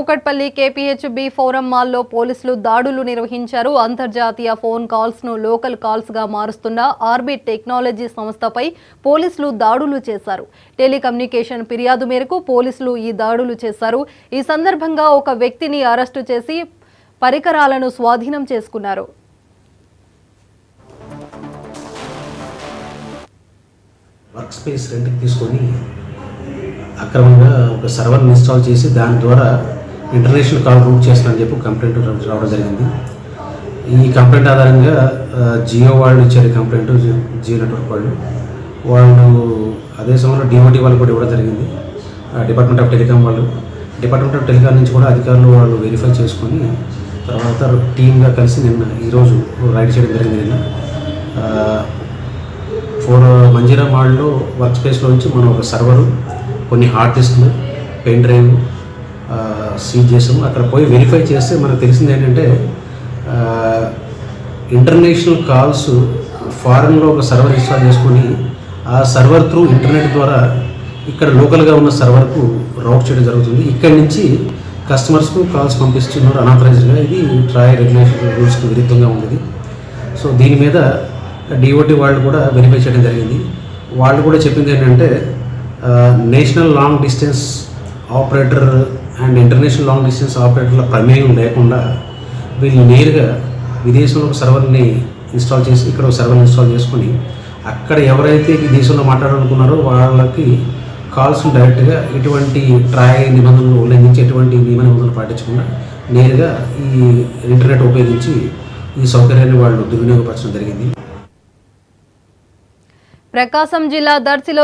Kukatpally KPHB forum మాల్లో పోలీసులు దాడులు నిర్వహించారు. అంతర్జాతీయ ఫోన్ కాల్స్ ను లోకల్ కాల్స్ గా మారుస్తున్న ఆర్బిట్ టెక్నాలజీ సంస్థపై పోలీసులు దాడులు చేశారు. టెలికమ్యూనికేషన్ ఫిర్యాదు మేరకు పోలీసులు ఈ దాడులు చేశారు. ఈ సందర్భంగా ఒక వ్యక్తిని అరెస్టు చేసి పరికరాలను స్వాధీనం చేసుకున్నారు. వర్క్ స్పేస్ రెంట్కి తీసుకొని అక్రమంగా ఒక సర్వర్ ఇన్స్టాల్ చేసి దాని ద్వారా ఇంటర్నేషనల్ కాల్ రూట్ చేస్తానని చెప్పి కంప్లైంట్ రావడం జరిగింది. ఈ కంప్లైంట్ ఆధారంగా జియో వాళ్ళు ఇచ్చారు కంప్లైంట్, జియో నెట్వర్క్ వాళ్ళు అదే సమయంలో డిఓటి వాళ్ళు కూడా ఇవ్వడం జరిగింది. డిపార్ట్మెంట్ ఆఫ్ టెలికాం వాళ్ళు, డిపార్ట్మెంట్ ఆఫ్ టెలికాం నుంచి కూడా అధికారులు వాళ్ళు వెరిఫై చేసుకొని తర్వాత టీమ్గా కలిసి ఈరోజు రైడ్ చేయడం జరిగింది. నిన్న 4 మంజీరా మాల్లో వర్క్ స్పేస్లో నుంచి మనం ఒక సర్వరు, కొన్ని హార్డ్ డిస్క్లు, పెన్ డ్రైవ్ సీజ్ చేసాము. అక్కడ పోయి వెరిఫై చేస్తే మనకు తెలిసింది ఏంటంటే ఇంటర్నేషనల్ కాల్స్ ఫారెన్లో ఒక సర్వర్ ఇన్స్టాల్ చేసుకొని ఆ సర్వర్ త్రూ ఇంటర్నెట్ ద్వారా ఇక్కడ లోకల్గా ఉన్న సర్వర్కు రౌట్ చేయడం జరుగుతుంది. ఇక్కడి నుంచి కస్టమర్స్కు కాల్స్ పంపిస్తున్నారు అనాథరైజ్డ్గా. ఇది ట్రాయ్ రెగ్యులేషన్ రూల్స్కి విరుద్ధంగా ఉంది. సో దీని మీద డిఓటి వాళ్ళు కూడా వెరిఫై చేయడం జరిగింది. వాళ్ళు కూడా చెప్పింది ఏంటంటే national long distance operator and international long distance ఆపరేటర్ల ప్రమేయం లేకుండా వీళ్ళు నేరుగా విదేశంలో ఒక సర్వర్ని ఇన్స్టాల్ చేసి ఇక్కడ ఒక సర్వర్ ఇన్స్టాల్ చేసుకొని అక్కడ ఎవరైతే ఈ దేశంలో మాట్లాడాలనుకున్నారో వాళ్ళకి కాల్స్ డైరెక్ట్గా ఎటువంటి ట్రాయ్ నిబంధనలు ఉల్లంఘించి ఎటువంటి నియమ నిబంధనలు పాటించకుండా నేరుగా ఈ ఇంటర్నెట్ ఉపయోగించి ఈ సౌకర్యాన్ని వాళ్ళు దుర్వినియోగపరచడం జరిగింది. ప్రకాశం జిల్లా దర్శిలో